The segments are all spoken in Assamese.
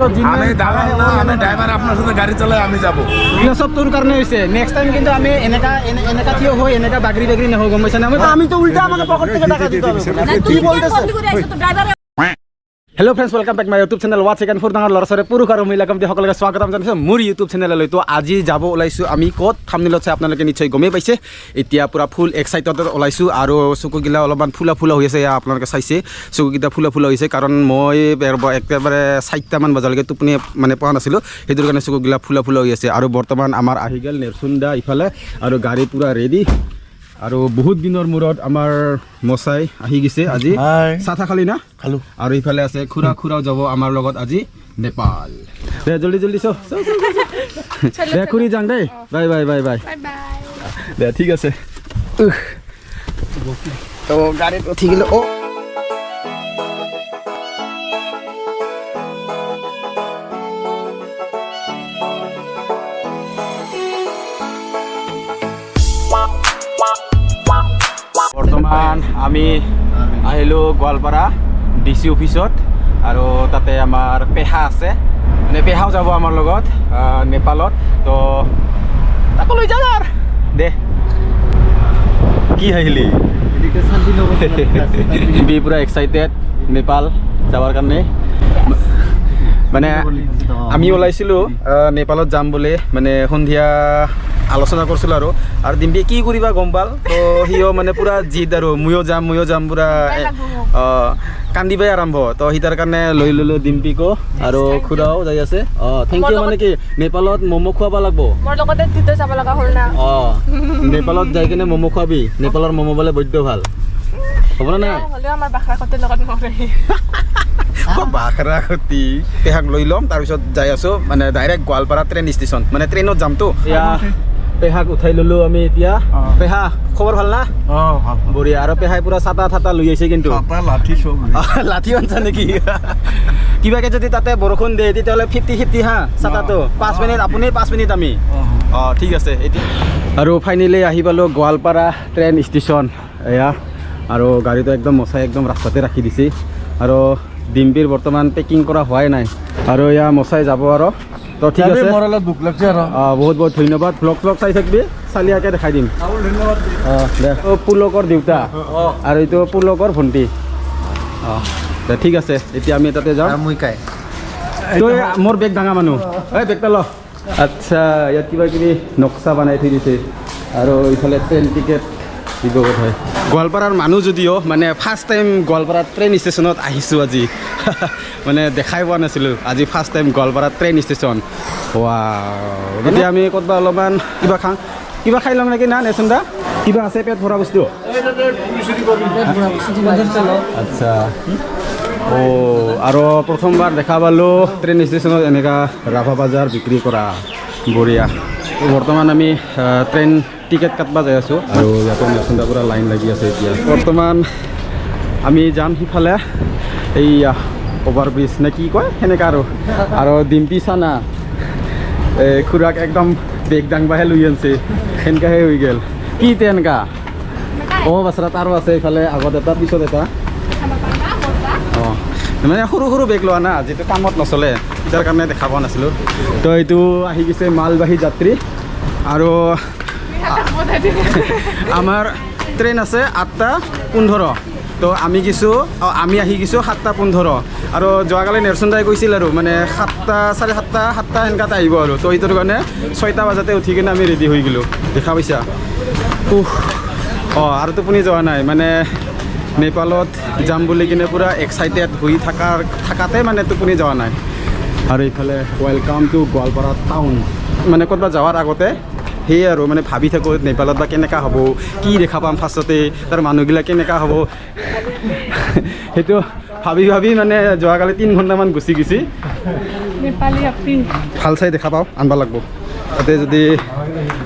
আমি দালাল না, আমি ড্রাইভার, আপনার সাথে গাড়ি চালাই, আমি যাব। এগুলো সব তোর কারণে হয়েছে। নেক্সট টাইম কিন্তু আমি এনেকা থিও হই, এনেকা বাগরি বাগরি না হোক, গম পাইছ না? আমি তো উল্টা আমাকে পকেট থেকে টাকা দিতে হবে। কি বলতেছ? Hello' friends, welcome back my YouTube channel ৱাটছ একেন ফৰ ডাঙৰ ল'ৰা ছোৱালী পুৰুষ আৰু মহিলা কমিটি সকলোকে স্বাগতম জনাইছোঁ মোৰ ইউটিউব চেনেললৈ। তো আজি যাব ওলাইছোঁ আমি ক'ত, থাম্বনেইলত চাই আপোনালোকে নিশ্চয় গমেই পাইছে। এতিয়া পূৰা ফুল এক্সাইটেড ওলাইছোঁ আৰু চকুগিলা অলপমান ফুলা ফুলা হৈ আছে। আপোনালোকে চাইছে চকুকেইটা ফুলা ফুলা হৈছে, কাৰণ মই একেবাৰে 4টামান বজালৈকে টোপনি মানে পোৱা নাছিলোঁ, সেইটোৰ কাৰণে চকুগিলা ফুলা ফুলা হৈ আছে। আৰু বৰ্তমান আমাৰ আহি গ'ল নেৰচুন্দা ইফালে, আৰু গাড়ী পূৰা ৰেডি। আৰু বহুত দিনৰ মূৰত আমাৰ মচাই আহি গৈছে আজি। চাহ খালি না? খালোঁ। আৰু ইফালে আছে খুৰাও যাব আমাৰ লগত আজি নেপাল। দে জলদি জলদি দে খুৰী যাওঁ দেই। বাই বাই বাই বাই দে, ঠিক আছে। তো গাড়ীত উঠি গ'লো। অ' বৰ্তমান আমি আহিলোঁ গোৱালপাৰা DC অফিচত, আৰু তাতে আমাৰ পেহা আছে, মানে পেহাও যাব আমাৰ লগত নেপালত। তো তাকো লৈ যাওঁ আৰু দে। কি আহিলি বি পূৰা এক্সাইটেড নেপাল যাবৰ কাৰণে। মানে আমি ওলাইছিলোঁ নেপালত যাম বুলি, মানে সন্ধিয়া আলোচনা কৰিছিলোঁ আৰু ডিম্পি কি কৰিবা গম পাল। তো সিও মানে পূৰা জিদ, আৰু ময়ো যাম পূৰা কান্দিবাই আৰম্ভ। তো সি তাৰ কাৰণে লৈ ল'লোঁ ডিম্পিকো, আৰু খুৰাও যাই আছে। Thank you. মানে কি নেপালত ম'ম' খুৱাব লাগিব। নেপালত যাই কিনে ম'ম' খুৱাবি। নেপালৰ ম'ম' বোলে বৈদ্য ভাল, হ'ব নে নাই? বাখৰা খতি পেহাক লৈ ল'ম, তাৰপিছত যাই আছোঁ মানে ডাইৰেক্ট গোৱালপাৰা ট্ৰেইন ষ্টেচন, মানে ট্ৰেইনত যামতো। এয়া পেহাক উঠাই ল'লোঁ আমি এতিয়া। পেহা খবৰ ভাল না? বঢ়িয়া। আৰু পেহাই পূৰা চাটা ঠাটা লৈ আহিছে, কিন্তু লাঠি আনছা নেকি? কিবাকে যদি তাতে বৰষুণ দিয়ে তেতিয়াহ'লে 50-50 হা চাটাটো। 5 মিনিট আপুনি, 5 মিনিট আমি। ঠিক আছে। এতিয়া আৰু ফাইনেলি আহি পালোঁ গোৱালপাৰা ট্ৰেইন ষ্টেচন। এয়া আৰু গাড়ীটো একদম মচাই একদম ৰাস্তাতে ৰাখি দিছে। আৰু ডিম্পিৰ বৰ্তমান পেকিং কৰা হোৱাই নাই, আৰু এয়া মচাই যাব আৰু। তো ঠিক আছে, দুখ লাগছে আৰু বহুত বহুত ধন্যবাদ। ব্লগ চাই থাকিবি, চালিয়াকে দেখাই দিম। দে পুলকৰ দেউতা আৰু এইটো পুলকৰ ভণ্টি। দে ঠিক আছে, এতিয়া আমি তাতে যাওঁ। তই মোৰ বেগ ডাঙা মানুহ, এই বেগটা ল। আচ্ছা, ইয়াত কিবা কিবি নক্সা বনাই থৈ দিছে, আৰু ইফালে ট্ৰেইন টিকেট দিব হয়। গোৱালপাৰাৰ মানুহ যদিও মানে ফাৰ্ষ্ট টাইম গোৱালপাৰা ট্ৰেইন ষ্টেচনত আহিছোঁ আজি। মানে দেখাই পোৱা নাছিলোঁ, আজি first time Goalpara train station. এতিয়া আমি ক'তবা অলপমান কিবা খাই ল'ম নেকি না নেচোন দা? কিবা আছে পেট ভৰা বস্তু? আচ্ছা। আৰু প্ৰথমবাৰ দেখা পালোঁ ট্ৰেইন ষ্টেচনত এনেকুৱা ৰাভা বাজাৰ বিক্ৰী কৰা। বঢ়িয়া। বৰ্তমান আমি ট্ৰেইন টিকেট কাটবা যাই আছোঁ, আৰু ইয়াতে নেচোন পূৰা লাইন লাগি আছে। এতিয়া বৰ্তমান আমি যাম সিফালে, এই অভাৰ ব্ৰিজ নে কি কয় সেনেকা। আৰু ডিম্পি চানা খুৰাক একদম বেগ দাংবাহে লৈ আনছে, সেনেকাহে হৈ গ'ল। কি তেনেকা? বাচৰা তাৰো আছে ইফালে, আগত এটা পিছত এটা। মানে সৰু সৰু বেগ লোৱা না, যিটো কামত নচলে, তাৰ কাৰণে দেখা পোৱা নাছিলোঁ। তো এইটো আহি গৈছে মালবাহী যাত্ৰী, আৰু আমাৰ ট্ৰেইন আছে 8:15। তো আমি আহি গৈছোঁ 7:15। আৰু যোৱাকালি নেৰচুন্দাই কৈছিল আৰু মানে 7টা 7:30 সেনেকাতে আহিব আৰু। তো এইটোৰ কাৰণে 6টা বজাতে উঠি কিনে আমি ৰেডি হৈ গ'লোঁ, দেখা পাইছা? আৰু টোপনি যোৱা নাই, মানে নেপালত যাম বুলি কিনে পূৰা এক্সাইটেড হৈ থাকাতে মানে টোপনি যোৱা নাই। আৰু এইফালে ৱেলকাম টু গোৱালপাৰা টাউন। মানে ক'ৰবাত যোৱাৰ আগতে সেয়ে আৰু মানে ভাবি থাকোঁ নেপালত বা কেনেকুৱা হ'ব, কি দেখা পাম ফাৰ্ষ্টতে, তাৰ মানুহবিলাক কেনেকুৱা হ'ব, সেইটো ভাবি মানে যোৱাকালি 3 ঘণ্টামান গুচি গৈছে। ভাল চাই দেখা পাওঁ, আনব লাগিব। তাতে যদি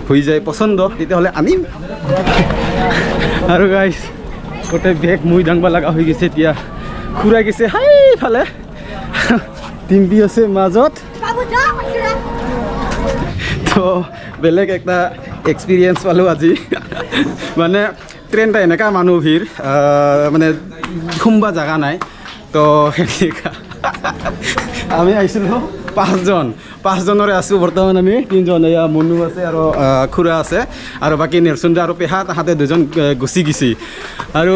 হৈ যায় পচন্দ তেতিয়াহ'লে আনিম। আৰু গাইজ গোটেই বেগ মুই দাংবা লগা হৈ গৈছে। এতিয়া খুৰাই গৈছে হাইফালে, ডিম্পি আছে মাজত। তো বেলেগ একটা এক্সপিৰিয়েঞ্চ পালোঁ আজি। মানে ট্ৰেইনটা এনেকা মানুহ ভিৰ, মানে সোমবা জাগা নাই। তো আমি আহিছিলোঁ পাঁচজনৰে আছোঁ বৰ্তমান আমি 3জন এয়া মনু আছে আৰু খুৰা আছে আৰু বাকী নেৰচুন্দা আৰু পেহা তাহাঁতে 2জন গুচি গৈছে আৰু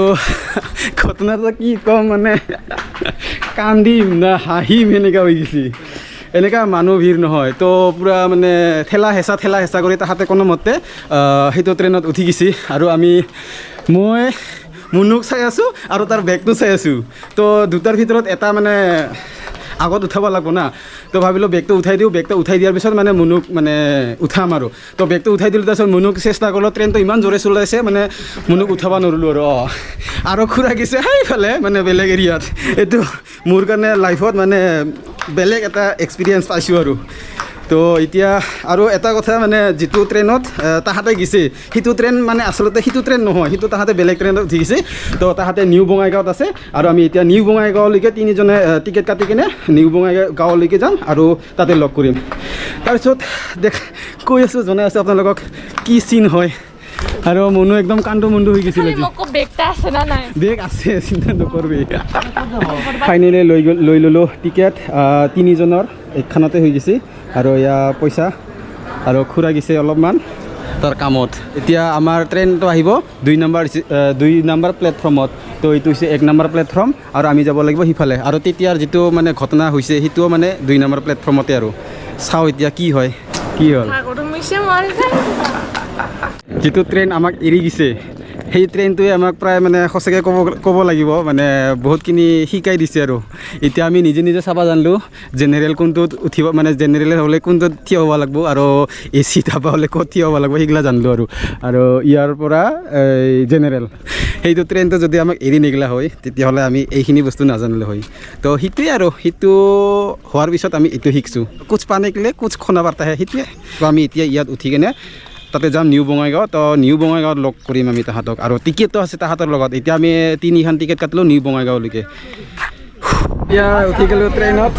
ঘটনাটো কি ক'ম মানে কান্দিম না হাঁহিম এনেকুৱা হৈ গৈছে এনেকুৱা মানুহ ভিৰ নহয় তো পূৰা মানে ঠেলা হেঁচা কৰি তাহাঁতে কোনোমতে সেইটো ট্ৰেইনত উঠি গৈছে আৰু মই মুনুক চাই আছোঁ আৰু তাৰ বেগটো চাই আছোঁ তো দুটাৰ ভিতৰত এটা মানে আগত উঠাব লাগিব না তো ভাবিলোঁ বেগটো উঠাই দিওঁ বেগটো উঠাই দিয়াৰ পিছত মানে মুনুক মানে উঠাম আৰু তো বেগটো উঠাই দিলোঁ তাৰপিছত মুনুক চেষ্টা কৰিলোঁ ট্ৰেইনটো ইমান জোৰে চলাইছে মানে মুনুক উঠাব নোৱাৰিলোঁ আৰু খুৰা গৈছে সেইফালে মানে বেলেগ এৰিয়াত এইটো মোৰ কাৰণে লাইফত মানে বেলেগ এটা এক্সপিৰিয়েঞ্চ পাইছোঁ আৰু তো এতিয়া আৰু এটা কথা মানে যিটো ট্ৰেইনত তাহাঁতে গৈছে সেইটো ট্ৰেইন মানে আচলতে সেইটো ট্ৰেইন নহয় সেইটো তাহাঁতে বেলেগ ট্ৰেইনত উঠি গৈছে তো তাহাঁতে নিউ বঙাইগাঁৱত আছে আৰু আমি এতিয়া নিউ বঙাইগাঁৱলৈকে 3জনে টিকেট কাটি কিনে নিউ বঙাইগাঁৱলৈকে যাম আৰু তাতে লগ কৰিম তাৰপিছত কৈ আছোঁ জনাই আছোঁ আপোনালোকক কি চিন হয় আৰু মনো একদম কান্দো মুন্দো হৈ গৈছিল বেগ আছে চিন্তা নকৰবি ফাইনেলি লৈ ল'লোঁ টিকেট 3জনৰ একখানতে হৈ গৈছে আৰু এয়া পইচা আৰু খুৰা গৈছে অলপমান তাৰ কামত এতিয়া আমাৰ ট্ৰেইনটো আহিব 2 নম্বৰ প্লেটফৰ্মত তো এইটো হৈছে 1 নম্বৰ প্লেটফৰ্ম আৰু আমি যাব লাগিব সিফালে আৰু তেতিয়াৰ যিটো মানে ঘটনা হৈছে সেইটোও মানে 2 নম্বৰ প্লেটফৰ্মতে আৰু চাওঁ এতিয়া কি হ'ল যিটো ট্ৰেইন আমাক এৰি গৈছে সেই ট্ৰেইনটোৱে আমাক প্ৰায় মানে সঁচাকৈ ক'ব লাগিব মানে বহুতখিনি শিকাই দিছে আৰু এতিয়া আমি নিজে চাব জানিলোঁ জেনেৰেল কোনটোত উঠিব মানে জেনেৰেল হ'লে কোনটোত থিয় হ'ব লাগিব আৰু AC ডাবা হ'লে ক'ত থিয় হ'ব লাগিব সেইগিলা জানিলোঁ আৰু ইয়াৰ পৰা জেনেৰেল সেইটো ট্ৰেইনটো যদি আমাক এৰি নিগলা হয় তেতিয়াহ'লে আমি এইখিনি বস্তু নাজানিলোঁ হয় তো সেইটোৱে আৰু সেইটো হোৱাৰ পিছত আমি এইটো শিকিছোঁ কুছ পানে গ'লে কুছ খনা বাৰ্তা হে সেইটোৱে তো আমি এতিয়া ইয়াত উঠি কিনে তাতে যাম নিউ বঙাইগাঁও তো নিউ বঙাইগাঁৱত লগ কৰিম আমি তাহাঁতক আৰু টিকেটটো আছে তাহাঁতৰ লগত এতিয়া আমি 3খন টিকেট কাটিলোঁ নিউ বঙাইগাঁৱলৈকে এতিয়া উঠি গ'লোঁ ট্ৰেইনত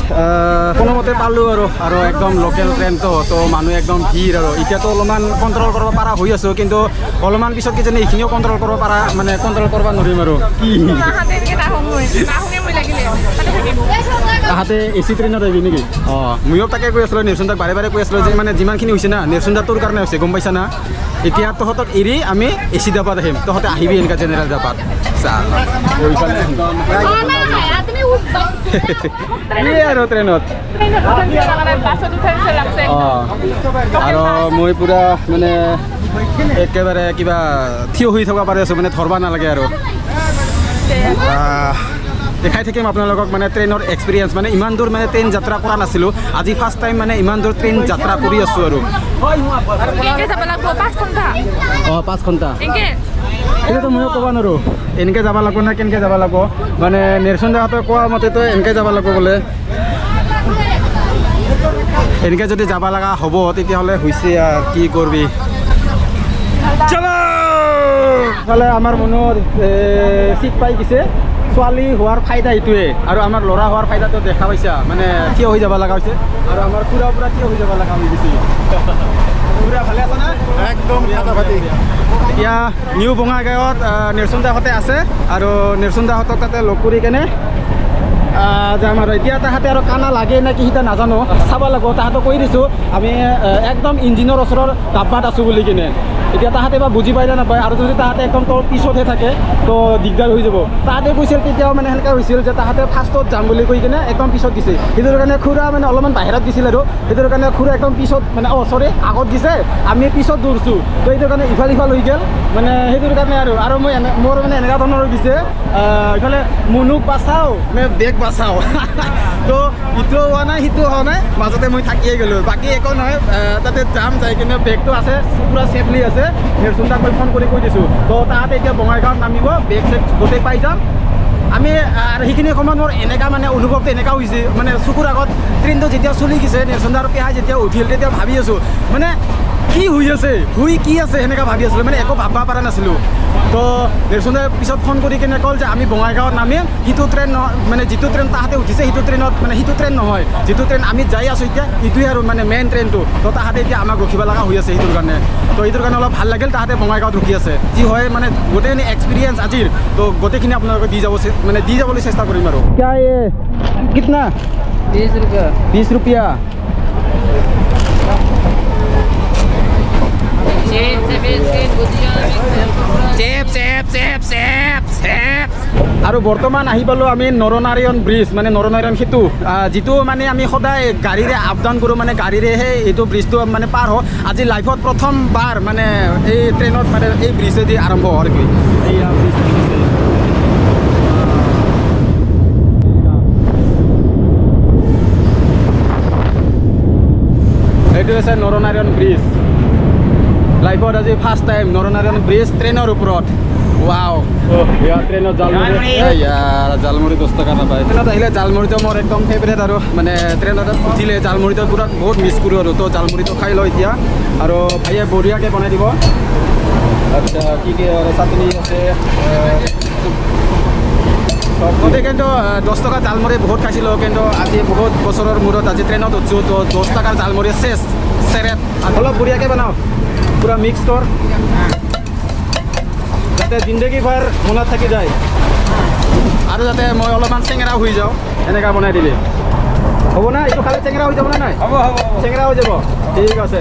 কোনোমতে পালোঁ আৰু একদম লোকেল ট্ৰেইনটো তো মানুহ একদম ভিৰ আৰু এতিয়াতো অলপমান কণ্ট্ৰল কৰিব পৰা হৈ আছোঁ কিন্তু অলপমান পিছত কিজানি এইখিনিও কণ্ট্ৰল কৰিব পৰা মানে কণ্ট্ৰল কৰিব নোৱাৰিম আৰু কি তাহাঁতে AC ট্ৰেইনত আহিবি নেকি ময়ো তাকে কৈ আছিলোঁ নেৰচুন্দাক বাৰে কৈ আছিলোঁ যে মানে যিমানখিনি হৈছে না নেৰচুন্দা তোৰ কাৰণে হৈছে গম পাইছা না এতিয়া তহঁতক এৰি আমি AC ডাবাত আহিম তহঁতে আহিবি এনেকুৱা জেনেৰেল ডাবাত আৰু ট্ৰেইনত আৰু মই পূৰা মানে একেবাৰে কিবা থিয় হৈ থকা পাৰি আছোঁ মানে ধৰিব নালাগে আৰু দেখাই থাকিম আপোনালোকক মানে ট্ৰেইনৰ এক্সপিৰিয়েঞ্চ মানে ইমান দূৰ মানে ট্ৰেইন যাত্ৰা কৰা নাছিলোঁ আজি ফাৰ্ষ্ট টাইম মানে ইমান দূৰ ট্ৰেইন যাত্ৰা কৰি আছোঁ আৰু 5 ঘণ্টা এইটোতো ময়ো ক'ব নোৱাৰোঁ এনেকৈ যাব লাগিব না কেনেকৈ যাব লাগিব মানে নেৰচুন্দাহঁতে কোৱা মতেতো এনেকৈ যাব লাগিব বোলে এনেকৈ যদি যাব লগা হ'ব তেতিয়াহ'লে হৈছে আৰু কি কৰিবি চলো ফালে আমাৰ মনৰ চিট পাই গৈছে ছোৱালী হোৱাৰ ফাইদা এইটোৱে আৰু আমাৰ ল'ৰা হোৱাৰ ফাইদাটো দেখা পাইছা মানে থিয় হৈ যাব লগা হৈছে আৰু আমাৰ খুৰা পৰা থিয় হৈ যাব লগা হৈ গৈছে খুৰা ভালে আছে না একদম এতিয়া নিউ বঙাইগাঁৱত নেৰচুন্দাহঁতে আছে আৰু নেৰচুন্দাহঁতক তাতে লগ কৰি কেনে যাম আৰু এতিয়া তাহাঁতে আৰু কানা লাগে নে কি সিতা নাজানো চাব লাগিব তাহাঁতক কৈ দিছোঁ আমি একদম ইঞ্জিনৰ ওচৰৰ ডাব্বাত আছোঁ বুলি কিনে এতিয়া তাহাঁতে বা বুজি পাইলে নাপায় আৰু যদি তাহাঁতে একদম তোৰ পিছতহে থাকে তো দিগদাৰ হৈ যাব তাহাঁতে কৈছিল তেতিয়াও মানে সেনেকৈ হৈছিল যে তাহাঁতে ফাৰ্ষ্টত যাম বুলি কৈ কিনে একদম পিছত দিছে সেইটোৰ কাৰণে খুৰা মানে অলপমান বাহিৰত দিছিল আৰু সেইটোৰ কাৰণে খুৰা একদম পিছত মানে আগত দিছে আমি পিছত দৌৰিছোঁ তো এইটোৰ কাৰণে ইফাল হৈ গ'ল মানে সেইটোৰ কাৰণে আৰু মই মোৰ মানে এনেকুৱা ধৰণৰ হৈ গৈছে ইফালে মুনুক বাচাওঁ নে বেগ বাচাওঁ তো ইটোও হোৱা নাই সিটোও হোৱা নাই মাজতে মই থাকিয়ে গ'লোঁ বাকী একো নহয় তাতে যাম যাই কিনে বেগটো আছে পূৰা ছেফলি আছে নেৰচুন্দাক মই ফোন কৰি কৈ দিছোঁ তো তাহাঁতে এতিয়া বঙাইগাঁৱত নামিব বেগ চেগ গোটেই পাই যাম আমি আৰু সেইখিনি সময়ত মোৰ এনেকুৱা মানে অনুভৱটো এনেকুৱা হৈছে মানে চকুৰ আগত ট্ৰেইনটো যেতিয়া চলি গৈছে নেৰচুন্দা আৰু পেহাই যেতিয়া উঠিল তেতিয়া ভাবি আছোঁ মানে কি হৈ আছে কি আছে সেনেকৈ ভাবি আছিলোঁ মানে একো ভাবিব পৰা নাছিলোঁ তো নেৰচুন্দাই পিছত ফোন কৰি কিনে ক'ল যে আমি বঙাইগাঁৱত নামিম সিটো ট্ৰেইন মানে যিটো ট্ৰেইন তাহাঁতে উঠিছে সেইটো ট্ৰেইনত মানে সিটো ট্ৰেইন নহয় যিটো ট্ৰেইন আমি যাই আছোঁ এতিয়া এইটোৱে আৰু মানে মেইন ট্ৰেইনটো তো তাহাঁতে এতিয়া আমাক ৰখিব লগা হৈ আছে সেইটোৰ কাৰণে তো এইটোৰ কাৰণে অলপ ভাল লাগিল তাহাঁতে বঙাইগাঁৱত ৰখি আছে যি হয় মানে গোটেইখিনি এক্সপিৰিয়েঞ্চ আজিৰ তো গোটেইখিনি আপোনালোকে দি যাবলৈ চেষ্টা কৰিম আৰু কিতনা 20 रुपया আৰু বৰ্তমান আহি পালোঁ আমি নৰনাৰায়ণ ব্ৰিজ মানে নৰনাৰায়ণ সেতু যিটো মানে আমি সদায় গাড়ীৰে আপ ডাউন কৰোঁ মানে গাড়ীৰেহে এইটো ব্ৰিজটো মানে পাৰ হওঁ আজি লাইফত প্ৰথমবাৰ মানে এই ট্ৰেইনত মানে এই ব্ৰিজেদি আৰম্ভ হোৱাৰ কি এইয়া ব্ৰিজ এইটো হৈছে নৰনাৰায়ণ ব্ৰিজ লাইফত আজি ফাৰ্ষ্ট টাইম নৰনাৰায়ণ ব্ৰিজ ট্ৰেইনৰ ওপৰত ৱাও ইয়াৰ ট্ৰেইনত জালমুড়ি ইয়াৰ জালমুড়ি 10 টকা নাপায় ট্ৰেইনত আহিলে জালমুড়িটো মোৰ একদম ফেভৰেট আৰু মানে ট্ৰেইনত উঠিলে জালমুড়িটো পুৰা বহুত মিছ কৰোঁ আৰু তো জালমুড়িটো খাই লওঁ এতিয়া আৰু ভাইয়ে বঢ়িয়াকৈ বনাই দিব আচ্ছা কি কি আৰু চাটনি আছে চবতে কিন্তু 10 টকা জালমুড়ি বহুত খাইছিলোঁ কিন্তু আজি বহুত বছৰৰ মূৰত আজি ট্ৰেইনত উঠছোঁ তো 10 টকাৰ জালমুড়ি চেৰেট অলপ বঢ়িয়াকৈ বনাওঁ পুৰা মিক্স কৰ যাতে জিন্দগী ভৰ মনত থাকি যায় আৰু যাতে মই অলপমান চেঙেৰা হৈ যাওঁ এনেকুৱা বনাই দিলে হ'ব না এইটো খালে চেঙেৰা হৈ যাব না নাই হ'ব চেঙেৰা হৈ যাব ঠিক আছে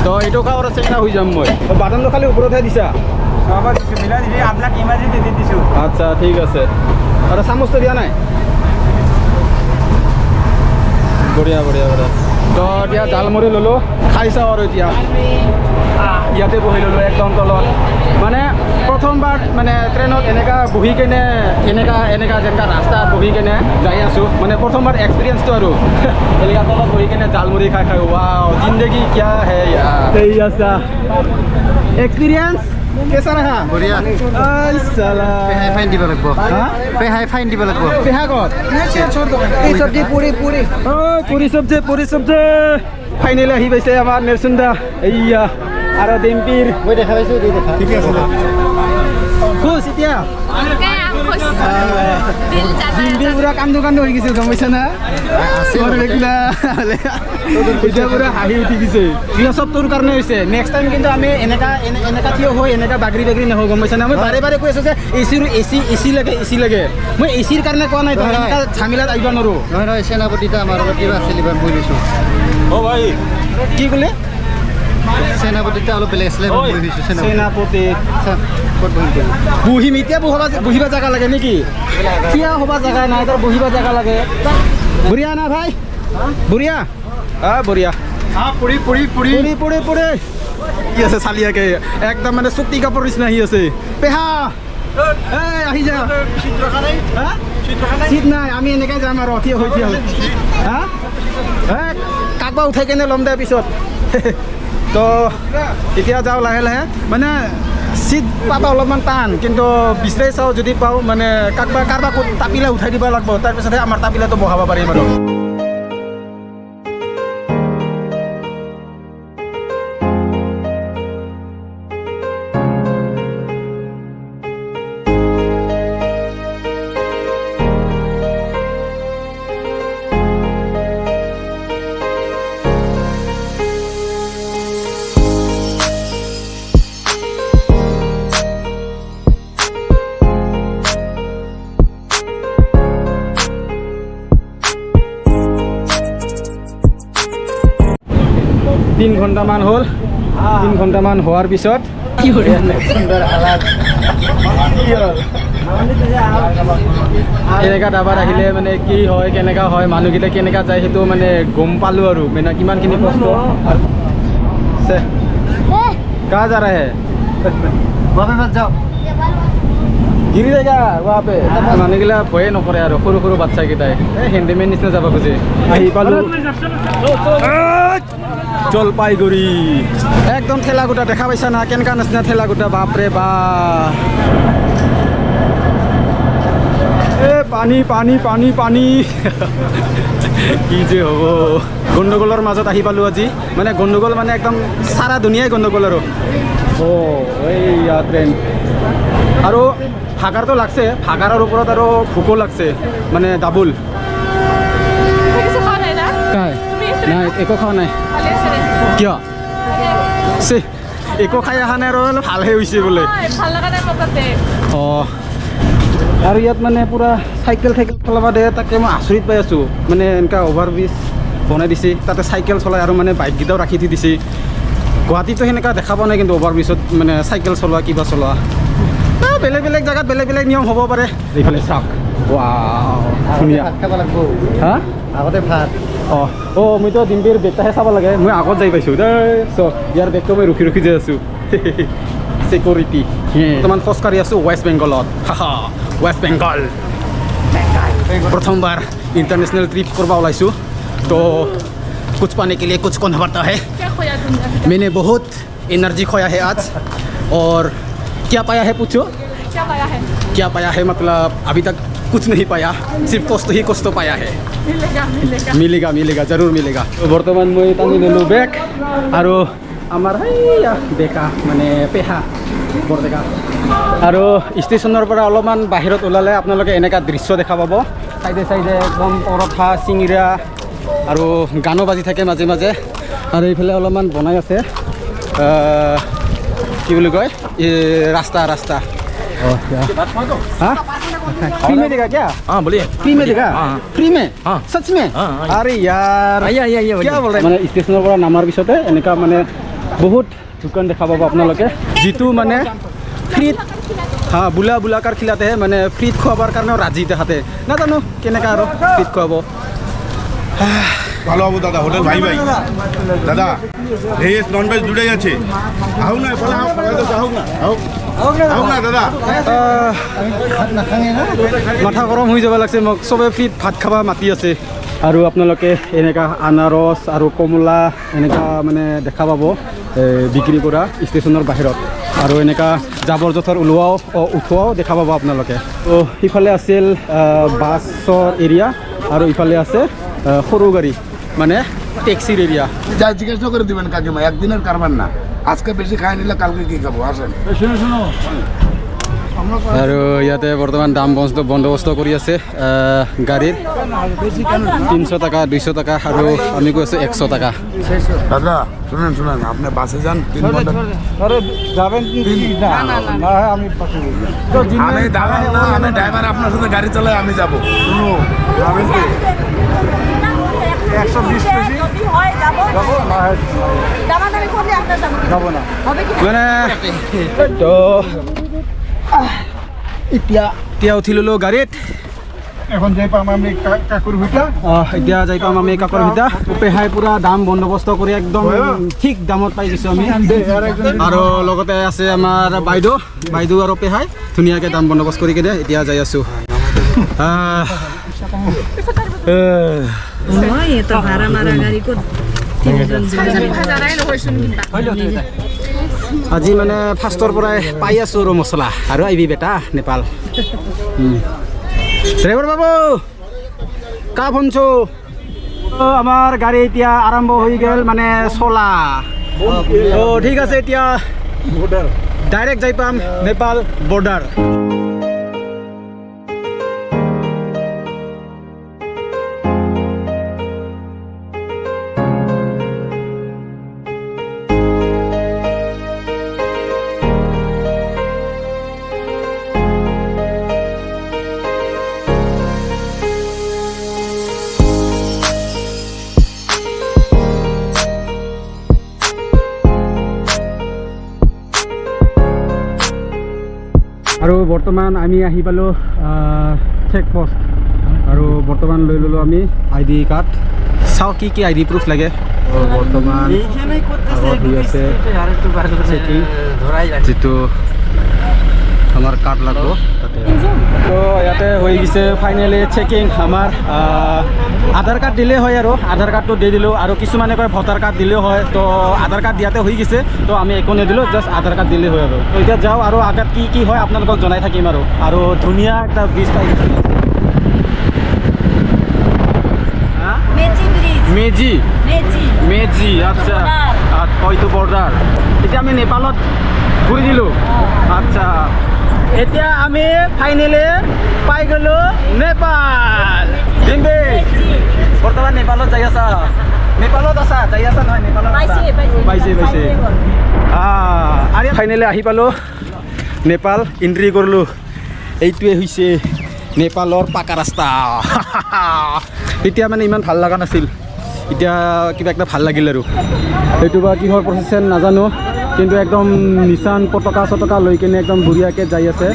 তো এইটো খাওঁ আৰু চেঙেৰা হৈ যাম মই বাদামটো খালি ওপৰতহে দিছা আপোনাক ইমাৰ্জেঞ্চি দি দিছোঁ আচ্ছা ঠিক আছে আৰু চামুচটো দিয়া নাই বঢ়িয়া বঢ়িয়া বঢ়িয়া তো এতিয়া জালমুড়ি ল'লোঁ খাই চাওঁ আৰু এতিয়া ইয়াতে বহি ল'লোঁ একদম তলত মানে প্ৰথমবাৰ মানে ট্ৰেইনত এনেকুৱা বহি কেনে এনেকুৱা যেনেকুৱা ৰাস্তাত বহি কেনে যাই আছোঁ মানে প্ৰথমবাৰ এক্সপিৰিয়েঞ্চটো আৰু এনেকুৱা তলত বহি কেনে জালমুড়ি খাই ৱাও জিন্দগী কিয়া হে ইয়াৰ এক্সপিৰিয়েঞ্চ কেঁচা ৰহা বঢ়িয়া ফাইন দিব লাগিব পেহাই ফাইন দিব লাগিব পেহা ক'ত চব্জি পুৰি চব্জি ফাইনেলি আহি পাইছে আমাৰ নেৰচুন দা এইয়া আৰু ডিম্পিৰ মই দেখা পাইছোঁ ঠিকে আছে খুচ এতিয়া ডিম্পি পুৰা কান্দো হৈ গৈছে গম পাইছা না এতিয়া পুৰা হাঁহি উঠি গৈছে এইয়া চব তোৰ কাৰণে হৈছে নেক্সট টাইম কিন্তু আমি এনেকা থিয় হৈ এনেকা বাগৰি নহওঁ গম পাইছা না মই বাৰে বাৰে কৈ আছোঁ যে এচি লাগে মই এচিৰ কাৰণে কোৱা নাই এনেকা ঝামেলাত আহিব নোৱাৰোঁ নহয় সেনাপতিটা আমাৰ লগত কিবা আছিল এইবাৰ বহি লৈছোঁ অ ভাই কি ক'লে সেনাপতিটা অলপ বেলেগ আছিলে বহি লৈছোঁ সেনাপতি ক'ত বহি বহিম এতিয়া বহিবা জেগা লাগে নেকি থিয় হ'ব জেগা নাই তাৰ বহিবা জেগা লাগে বঢ়িয়া না ভাই বঢ়িয়া বঢ়িয়া পুৰি কি আছে চালিয়াকে একদম মানে চুক্তি কাপোৰ নিচিনা আহি আছে পেহা আহি যা চিট নাই আমি এনেকৈ যাম আৰু থিয় হৈ হা কাকবা উঠাই কেনে ল'ম দে পিছত তো এতিয়া যাওঁ লাহে মানে চিট পাবা অলপমান টান কিন্তু বিচাৰি চাওঁ যদি পাওঁ মানে কাৰোবাক তাপিলা উঠাই দিব লাগিব তাৰপিছতহে আমাৰ তাপিলাটো বহাব পাৰিম আৰু तीन घंटामान हल 3 घंटामान होवार पिছত এনেকা দাবাৰ আহিলে মানে কি হয় কেনেকা হয় মানুহগিলা কেনেকা যায় সেইটো মানে গম পালোঁ আৰু মানে কিমানখিনি কষ্ট से कहाँ जा रहे हैं वहाँ पे मत जाओ गिरी जाएगा वहाँ पे মানুহগিলা ভয়ে নকৰে আৰু সৰু সৰু বাচ্চাকেইটাই হেণ্ডিমেন নিচিনা যাব খোজে আহি পালোঁ জলপাইগুৰি একদম ঠেলা গোটা দেখা পাইছা না কেনেকা নিচিনা ঠেলা গোটা বাপৰে বা পানী কি যে হ'ব গণ্ডগোলৰ মাজত আহি পালোঁ আজি মানে গণ্ডগোল মানে একদম সাৰা দুনিয়াই গণ্ডগোল আৰু এইয়া ট্ৰেইন আৰু ভাগাৰটো লাগছে ভাগাৰৰ ওপৰত আৰু ভোকো লাগছে মানে ডাবুল নাই একো খোৱা নাই কিয় একো খাই অহা নাই আৰু ভালহে হৈছে বোলে অঁ আৰু ইয়াত মানে পুৰা চাইকেল চলাব দিয়ে তাকে মই আচৰিত পাই আছোঁ মানে এনেকুৱা অভাৰব্ৰিজ বনাই দিছে তাতে চাইকেল চলাই আৰু মানে বাইককেইটাও ৰাখি থৈ দিছে গুৱাহাটীতো সেনেকুৱা দেখা পোৱা নাই কিন্তু অভাৰব্ৰিজত মানে চাইকেল চলোৱা কিবা চলোৱা বেলেগ বেলেগ জেগাত বেলেগ বেলেগ নিয়ম হ'ব পাৰে এইফালে চাওক ধুনীয়া ভাত খাব লাগিব হা আগতে ভাত মইতো ডিম্পিৰ বেগটাহে চাব লাগে মই আগত যাই পাইছোঁ দেই ইয়াৰ বেগটো মই ৰখি ৰখি যাই আছোঁ চিকিউৰিটি বৰ্তমান খোজকাঢ়ি আছোঁ ৱেষ্ট বেংগলত ৱেষ্ট বেংগল প্ৰথমবাৰ ইণ্টাৰনেশ্যনেল ট্ৰিপ কৰিব ওলাইছোঁ তো कुछ पाने के लिए कुछ खोना पड़ता है मैंने बहुत एनर्जी खोया है आज और क्या पाया है पूछो क्या पाया है मतलब अभी तक कुछ नहीं पाया सिर्फ कुछ तो पाया है मिलेगा मिलेगा जरूर मिलेगा बर्तमान मैं टानी ललो बेग और आमार बेका माने पेहा बरडेका और स्टेशनर पर अलपमान बाहिरत ओलाले आपनालोके एनेका दृश्य देखा पाबो साइडे साइडे एकदम परठा चिंगिरा আৰু গানো বাজি থাকে মাজে মাজে আৰু এইফালে অলপমান বনাই আছে কি বুলি কয় এই ৰাস্তা हाँ फ्री में देगा क्या हाँ बोलिए फ्री में देगा फ्री में सच में अरे यार क्या बोल रहे हैं माने स्टेशनर पर नामार पिछते एनेका माने बहुत दुकान देखा पाबो आपनालोके जितु माने फ्रीत हाँ बुला बुलाकार खिलाते हैं माने फ्रीत खुआबार कारण राजी देखाते ना जानो केनेका आरो फ्रीत खुआबो ভালো হবো দাদা হোটেল ভাই ভাই দাদা ভেজ নন ভেজ দুটাই আছে আহো না বলা আহো না আহো না দাদা মাথা গৰম হৈ যাব লাগছে মোক সবে ফ্ৰীত ভাত খাবা মাতি আছে আৰু আপোনালোকে এনেকা আনাৰস আৰু কমলা এনেকা মানে দেখা পাব বিক্ৰী কৰা ষ্টেচনৰ বাহিৰত আৰু এনেকা জাবৰ জোথৰ উঠোৱাও দেখা পাব আপোনালোকে তো ইফালে আছিল বাছৰ এৰিয়া আৰু ইফালে আছে সৰু গাড়ী মানে ট্যাক্সির এরিয়া যা জিজ্ঞাসা করে দিবেন কাকিমা একদিনের কারবার না আজকে বেশি খাই নিলে কালকে কি খাবো আসেন শুনো আৰু ইয়াতে বৰ্তমান দাম বন্দোবস্ত কৰি আছে গাড়ীৰ 300 টাকা 200 টাকা আৰু আমি কৈছোঁ 100 টাকা দাদা শুনেন আপনি বাসে যান 3 ঘন্টা যাবেন আমি আমি দাদা না আমি ড্রাইভার আপনার সাথে গাড়ি চালায় আমি যাব যাবেন কি 120 কেজি তো এতিয়া উঠি ললো গাড়ীত এখন যাই পাম আমি কাকুর ভিটা এতিয়া যাই পাম আমি কাকুৰ ভিটা পেহাই পুৰা দাম বন্দোবস্ত কৰি একদম ঠিক দামত পাই গৈছোঁ আমি আৰু লগতে আছে আমাৰ বাইদেউ আৰু পেহাই ধুনীয়াকৈ দাম বন্দোবস্ত কৰি কিনে এতিয়া যাই আছোঁ तो भाड़ा मारा गाड़ी को আজি মানে ফাৰ্ষ্টৰ পৰাই পাই আছোঁ আৰু মছলা আৰু আহিবি বেটা নেপাল ড্ৰাইভাৰ বাবু কা ফোনছো আমাৰ গাড়ী এতিয়া আৰম্ভ হৈ গ'ল মানে চলা ঠিক আছে এতিয়া ডাইৰেক্ট যাই পাম নেপাল বৰ্ডাৰ আৰু বৰ্তমান আমি আহি পালোঁ চেক পোষ্ট আৰু বৰ্তমান লৈ ল'লোঁ আমি আইডি কাৰ্ড চাওঁ কি আইডি প্ৰুফ লাগে বৰ্তমান আছে যিটো আমাৰ কাৰ্ড লাগিব তাতে তো ইয়াতে হৈ গৈছে ফাইনেলি চেকিং আমাৰ আধাৰ কাৰ্ড দিলেই হয় আৰু আধাৰ কাৰ্ডটো দি দিলোঁ আৰু কিছুমানে কয় ভোটাৰ কাৰ্ড দিলেও হয় তো আধাৰ কাৰ্ড দিয়াতে হৈ গৈছে তো আমি একো নিদিলোঁ জাষ্ট আধাৰ কাৰ্ড দিলেই হয় আৰু তো এতিয়া যাওঁ আৰু আগত কি হয় আপোনালোকক জনাই থাকিম আৰু ধুনীয়া এটা ব্ৰিজ পাই গৈছে মেজি আচ্ছা হয়তো বৰ্ডাৰ এতিয়া আমি নেপালত ঘূৰি দিলোঁ আচ্ছা এতিয়া আমি ফাইনেলি পাই গ'লোঁ নেপাল ডিম্পি বৰ্তমান নেপালত যাই আছা যাই আছা নহয় নেপালত পাইছে আৰু ফাইনেলি আহি পালোঁ নেপাল এণ্ট্ৰি কৰিলোঁ এইটোৱে হৈছে নেপালৰ পাকা ৰাস্তা এতিয়া মানে ইমান ভাল লগা নাছিল এতিয়া কিবা একটা ভাল লাগিল আৰু এইটো বা কিহৰ প্ৰচেছন নাজানো কিন্তু একদম নিচান পতকা চতকা লৈ কিনে একদম বঢ়িয়াকৈ যাই আছে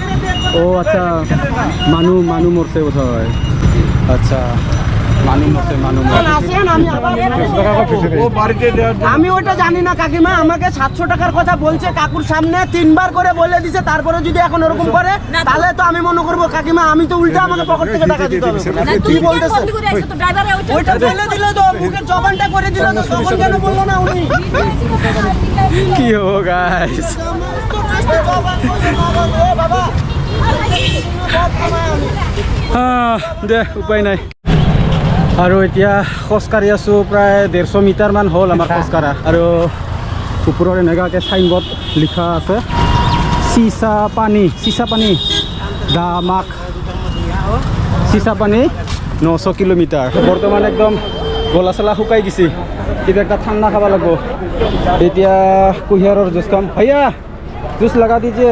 আচ্ছা মানুহ মৰছে বোধ হয় আচ্ছা মানুহ মরছে আমি ওটা জানি না কাকিমা আমাকে 700 টাকার কথা বলছে কাকুর সামনে 3 বার করে বলে দিয়েছে তারপরে যদি এখন এরকম করে তাহলে তো আমি মনে করব কাকিমা আমি তো উল্টা আমাকে পকেট থেকে টাকা দিতে হবে কি বলতেছে ওইটা বলে দিল তো মুখের জবানটা করে দিল তো তখন কেন বললো না উনি কি হবো গাইস বাবা দে উপায় নাই আৰু এতিয়া খোজকাঢ়ি আছোঁ প্ৰায় 150 মিটাৰমান হ'ল আমাৰ খোজকাঢ়া আৰু ওপৰত এনেকুৱাকৈ চাইনবোৰ্ড লিখা আছে চিচা পানী দামাক চিচা পানী 900 কিলোমিটাৰ বৰ্তমান একদম গলা চলা শুকাই গৈছে কিবা এটা ঠাণ্ডা খাব লাগিব এতিয়া কুঁহিয়াৰৰ জুচ খাম ভাইয়া জুচ লগা দিজিয়ে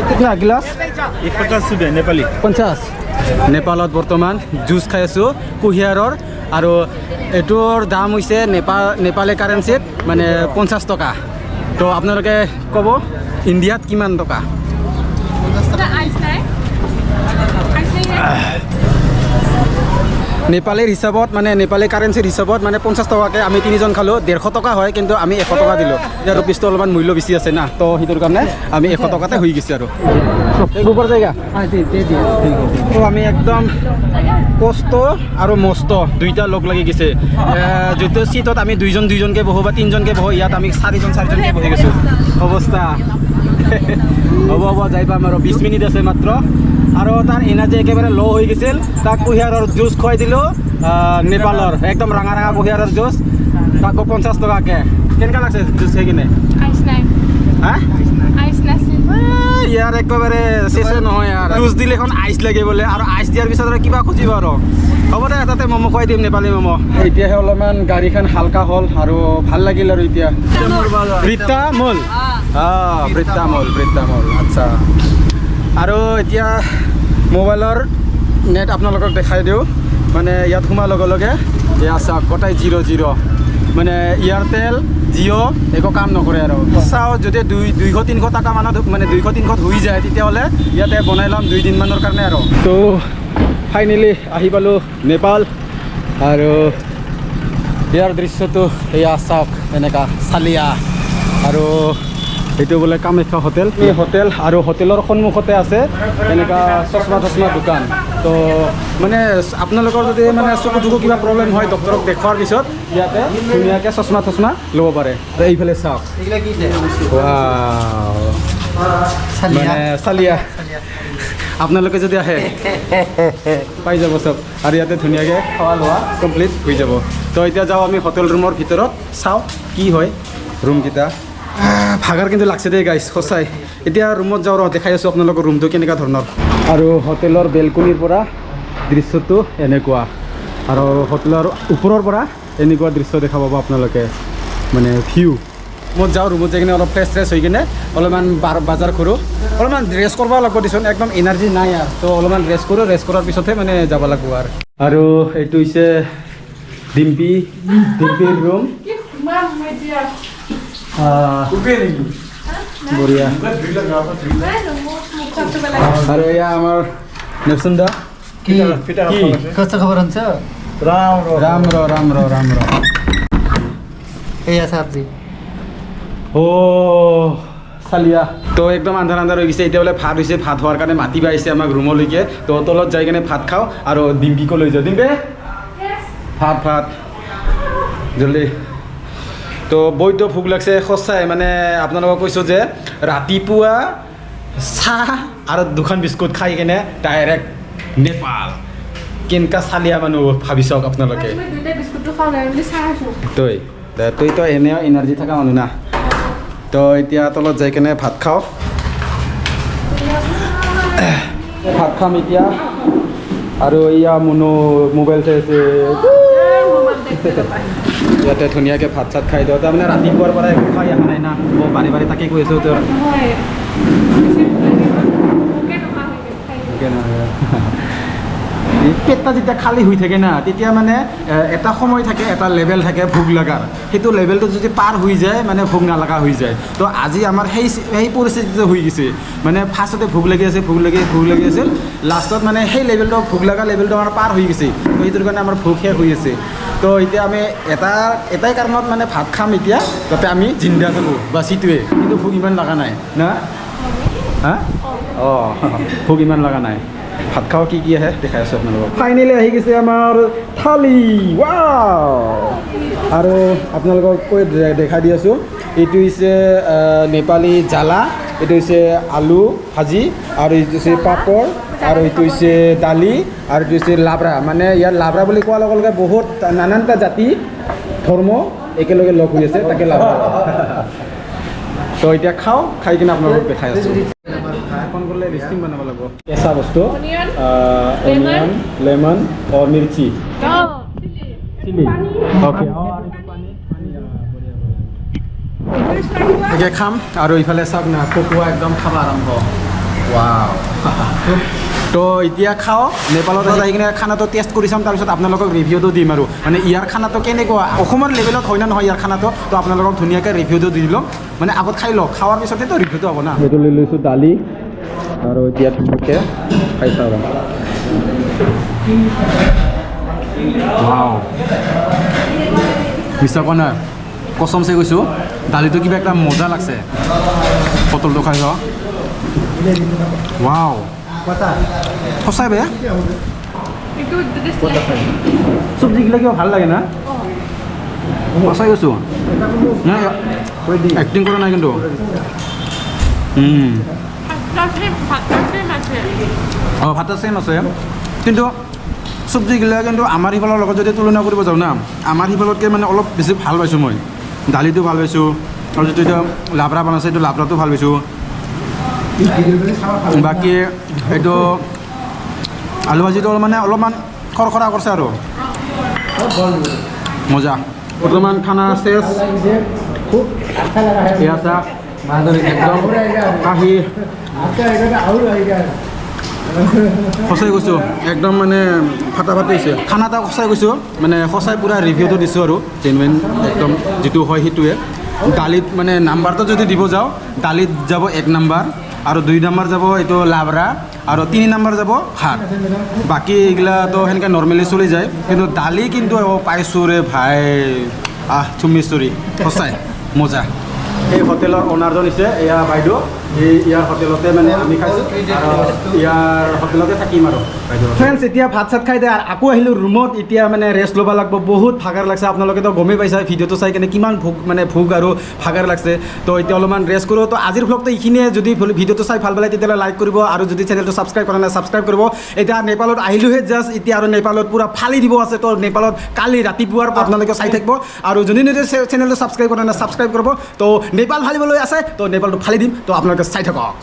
কিतना गिलास 50 नेपाली 50 নেপালত বৰ্তমান জুচ খাই আছোঁ কুঁহিয়াৰৰ আৰু এইটোৰ দাম হৈছে নেপালী কাৰেঞ্চিত মানে 50 টকা তো আপোনালোকে ক'ব ইণ্ডিয়াত কিমান টকা নেপালীৰ হিচাপত মানে নেপালী কাৰেঞ্চিৰ হিচাপত মানে 50 টকাকৈ আমি তিনিজন খালোঁ 150 টকা হয় কিন্তু আমি 100 টকা দিলোঁ ইয়াৰ ৰুপিজটো অলপমান মূল্য বেছি আছে না তো সেইটোৰ কাৰণে আমি 100 টকাতে হৈ গৈছে আৰু গোবৰ জেগা তো আমি একদম কষ্ট আৰু মস্ত দুইটা লগ লাগি গৈছে যিটো চিটত আমি দুইজনকৈ বহোঁ বা তিনিজনকৈ বহোঁ ইয়াত আমি চাৰিজনকৈ বহি গৈছোঁ অৱস্থা হ'ব যাই পাম আৰু 20 মিনিট আছে মাত্ৰ আৰু তাৰ এনাৰ্জি একেবাৰে ল' হৈ গৈছিল তাক কুঁহিয়াৰৰ জুচ খুৱাই দিলোঁ নেপালৰ একদম ৰঙা কুঁহিয়াৰৰ জুচ তাকো 50 টকাকৈ কেনেকুৱা লাগছে জুচ খাই কিনে হা ইয়াৰ একেবাৰে চেচে নহয় আৰু জুচ দিলে এখন আইচ লাগে বোলে আৰু আইচ দিয়াৰ পিছত আৰু কিবা খুজিব আৰু হ'ব দে তাতে ম'ম' খুৱাই দিম নেপালী ম'ম' এতিয়াহে অলপমান গাড়ীখন হালকা হ'ল আৰু ভাল লাগিল আৰু এতিয়া বৃত্তামূল আচ্ছা আৰু এতিয়া মোবাইলৰ নেট আপোনালোকক দেখাই দিওঁ মানে ইয়াত সোমাৰ লগে লগে এয়া চাওক গোটাই 0 মানে এয়াৰটেল জিঅ' একো কাম নকৰে আৰু চাওঁ যদি 200-300 টকা মানত মানে 200-300 হৈ যায় তেতিয়াহ'লে ইয়াতে বনাই ল'ম 2 দিনমানৰ কাৰণে আৰু তো ফাইনেলি আহি পালোঁ নেপাল আৰু ইয়াৰ দৃশ্যটো এয়া চাওক এনেকুৱা চালিয়া আৰু এইটো বোলে কামাখ্যা হোটেল এই হোটেল আৰু হোটেলৰ সন্মুখতে আছে এনেকুৱা চশমা দোকান তো মানে আপোনালোকৰ যদি মানে চকু কিবা প্ৰব্লেম হয় ডক্টৰক দেখুৱাৰ পিছত ইয়াতে ধুনীয়াকৈ চশমা ল'ব পাৰে এইফালে চাওক মানে চালিয়া আপোনালোকে যদি আহে পাই যাব চব আৰু ইয়াতে ধুনীয়াকৈ খোৱা লোৱা কমপ্লিট হৈ যাব তো এতিয়া যাওঁ আমি হোটেল ৰুমৰ ভিতৰত চাওঁ কি হয় ৰুমকেইটা ভাগাৰ কিন্তু লাগছে দেই গাইছ সঁচাই এতিয়া ৰুমত যাওঁ দেখাই আছোঁ আপোনালোকৰ ৰুমটো কেনেকুৱা ধৰণৰ আৰু হোটেলৰ বেলকনিৰ পৰা দৃশ্যটো এনেকুৱা আৰু হোটেলৰ ওপৰৰ পৰা এনেকুৱা দৃশ্য দেখা পাব আপোনালোকে মানে ভিউ মই যাওঁ ৰুমত যাই কিনে অলপ ফ্ৰেছ হৈ কিনে অলপমান বজাৰ কৰোঁ অলপমান ৰেষ্ট কৰিব লাগিব দিচোন একদম এনাৰ্জি নাই আৰু তো অলপমান ৰেষ্ট কৰোঁ ৰেষ্ট কৰাৰ পিছতহে মানে যাব লাগিব আৰু এইটো হৈছে ডিম্পিৰ ৰুম বঢ়িয়া আৰু এয়া আমাৰ নেপচুন দা कस्तो खबर हुन्छ राम्रो एया सब्जी চালিয়া তো একদম আন্ধাৰ হৈ গৈছে এতিয়া বোলে ভাত হৈছে ভাত হোৱাৰ কাৰণে মাতিব আহিছে আমাক ৰুমলৈকে তো তলত যাই কিনে ভাত খাওঁ আৰু ডিম্পিকো লৈ যাওঁ ডিম্পে ভাত জলদি তো বৈতো ভোক লাগছে সঁচাই মানে আপোনালোকক কৈছোঁ যে ৰাতিপুৱা চাহ আৰু 2খন বিস্কুট খাই কিনে ডাইৰেক্ট নেপাল কেনেকুৱা চালিয়া মানুহ ভাবি চাওক আপোনালোকে তইতো এনেও এনাৰ্জি থকা মানুহ না তো এতিয়া তলত যাই কিনে ভাত খাওঁ ভাত খাম এতিয়া আৰু এয়া মুনু মোবাইল চাই আছে ইয়াতে ধুনীয়াকৈ ভাত চাত খাই দিওঁ তাৰমানে ৰাতিপুৱাৰ পৰা একো খাই অহা নাই না মই বাৰে তাকে কৈ আছোঁ তোৰ পেটটা যেতিয়া খালী হৈ থাকে না তেতিয়া মানে এটা সময় থাকে এটা লেভেল থাকে ভোক লগাৰ সেইটো লেভেলটো যদি পাৰ হৈ যায় মানে ভোক নালাগা হৈ যায় তো আজি আমাৰ সেই পৰিস্থিতিটো হৈ গৈছে মানে ফাৰ্ষ্টতে ভোক লাগি আছিল লাষ্টত মানে সেই লেভেলটো ভোক লগা লেভেলটো আমাৰ পাৰ হৈ গৈছে তো সেইটোৰ কাৰণে আমাৰ ভোক শেষ হৈ আছে তো এতিয়া আমি এটাই কাৰণত মানে ভাত খাম এতিয়া যাতে আমি জিন্দা থাকোঁ বা চিটোৱে কিন্তু ভোক ইমান লগা নাই না হা অঁ ভোক ইমান লগা নাই ভাত খাওঁ কি আহে দেখাই আছোঁ আপোনালোকক ফাইনেলি আহি গৈছে আমাৰ থালি ৱাও আৰু আপোনালোকক কৈ দেখাই দি আছোঁ এইটো হৈছে নেপালী জ্বালা এইটো হৈছে আলু ভাজি আৰু এইটো হৈছে পাপৰ আৰু এইটো হৈছে দালি আৰু এইটো হৈছে লাবৰা মানে ইয়াত লাবৰা বুলি কোৱাৰ লগে লগে বহুত নানানটা জাতি ধৰ্ম একেলগে লগ হৈ আছে তাকে লাবৰা তো এতিয়া খাই কিনে আপোনালোকক দেখাই আছোঁ এখন কৰিলে লিষ্টিং বনাব লাগিব কেঁচা বস্তু অনিয়ন লেমন আৰু মিৰ্চি চিলি অ'কে এতিয়া খাম আৰু ইফালে চাওক না ককোৱা একদম খাব আৰম্ভ ৱাও তো এতিয়া খাওঁ নেপালত আহি কিনে খানাটো টেষ্ট কৰি চাম তাৰপিছত আপোনালোকক ৰিভিউটো দিম আৰু মানে ইয়াৰ খানাটো কেনেকুৱা অসমৰ লেভেলত হয় না নহয় ইয়াৰ খানাটো তো আপোনালোকক ধুনীয়াকৈ ৰিভিউটো দি দিলোঁ মানে আগত খাই লওক খোৱাৰ পিছতেতো ৰিভিউটো হ'ব না সেইটো লৈ লৈছোঁ দালি আৰু এতিয়া ধুনীয়াকৈ খাই চাওঁ ৱাও বিশ্বাস কৰা নাই কচমচে কৈছোঁ দালিটো কিবা একটা মজা লাগছে পটলটো খাই চাওঁ ৱাও সঁচাই বেয়া চব্জিগিলা কিবা ভাল লাগে না সঁচাই কৈছোঁ নাই এক্টিং কৰা নাই কিন্তু অঁ ভাতৰ চেম আছে কিন্তু চব্জিগিলা কিন্তু আমাৰ সিফালৰ লগত যদি তুলনা কৰিব যাওঁ না আমাৰ সিফালতকৈ মানে অলপ বেছি ভাল পাইছোঁ মই দালিটো ভাল পাইছোঁ আৰু যিটো এতিয়া লাবৰা বনাইছে এইটো লাবৰাটো ভাল পাইছোঁ বাকী এইটো আলু ভাজিটো মানে অলপমান খৰখৰা কৰিছে আৰু মজা বৰ্তমান খানা চেচ এয়া চাহ একদম কাহি সঁচাই কৈছোঁ একদম মানে ফাটাফাটি হৈছে খানা এটা সঁচাই কৈছোঁ মানে সঁচাই পূৰা ৰিভিউটো দিছোঁ আৰু জেনুইন একদম যিটো হয় সেইটোৱে দালিত মানে নাম্বাৰটো যদি দিব যাওঁ দালিত যাব 1 নম্বৰ আৰু 2 নম্বৰ যাব এইটো লাবৰা আৰু 3 নম্বৰ যাব ভাত বাকী এইগিলাতো সেনেকৈ নৰ্মেলি চলি যায় কিন্তু দালি কিন্তু পাইছোঁ ৰে ভাই চুমিচুৰি সঁচাই মজা এই হোটেলৰ অনাৰজন হৈছে এয়া বাইদেউ ইয়াৰ হোটেলতে মানে আমি খাইছোঁ আৰু ইয়াৰ হোটেলতে থাকিম আৰু ফ্ৰেণ্ডছ এতিয়া ভাত চাত খাই দিয়ে আৰু আকৌ আহিলোঁ ৰুমত এতিয়া মানে ৰেষ্ট ল'ব লাগিব বহুত ভাগাৰ লাগছে আপোনালোকেতো গমেই পাইছে ভিডিঅ'টো চাই কিনে কিমান ভোক আৰু ভাগাৰ লাগছে তো এতিয়া অলপমান ৰেষ্ট কৰোঁ তো আজিৰ ভ্লগটো এইখিনিয়ে যদি ভিডিঅ'টো চাই ভাল পালে তেতিয়াহ'লে লাইক কৰিব আৰু যদি চেনেলটো ছাবস্ক্ৰাইব কৰা নাই ছাবস্ক্ৰাইব কৰিব এতিয়া নেপালত আহিলোঁহে জাষ্ট এতিয়া আৰু নেপালত পূৰা ফালি দিব আছে তো নেপালত কালি ৰাতিপুৱাৰ আপোনালোকে চাই থাকিব আৰু যদি চেনেলটো ছাবস্ক্ৰাইব কৰা নাই ছাবস্ক্ৰাইব কৰিব তো নেপাল ফালিবলৈ আছে তো নেপালটো ফালি দিম তো আপোনালোকে চাই থাকক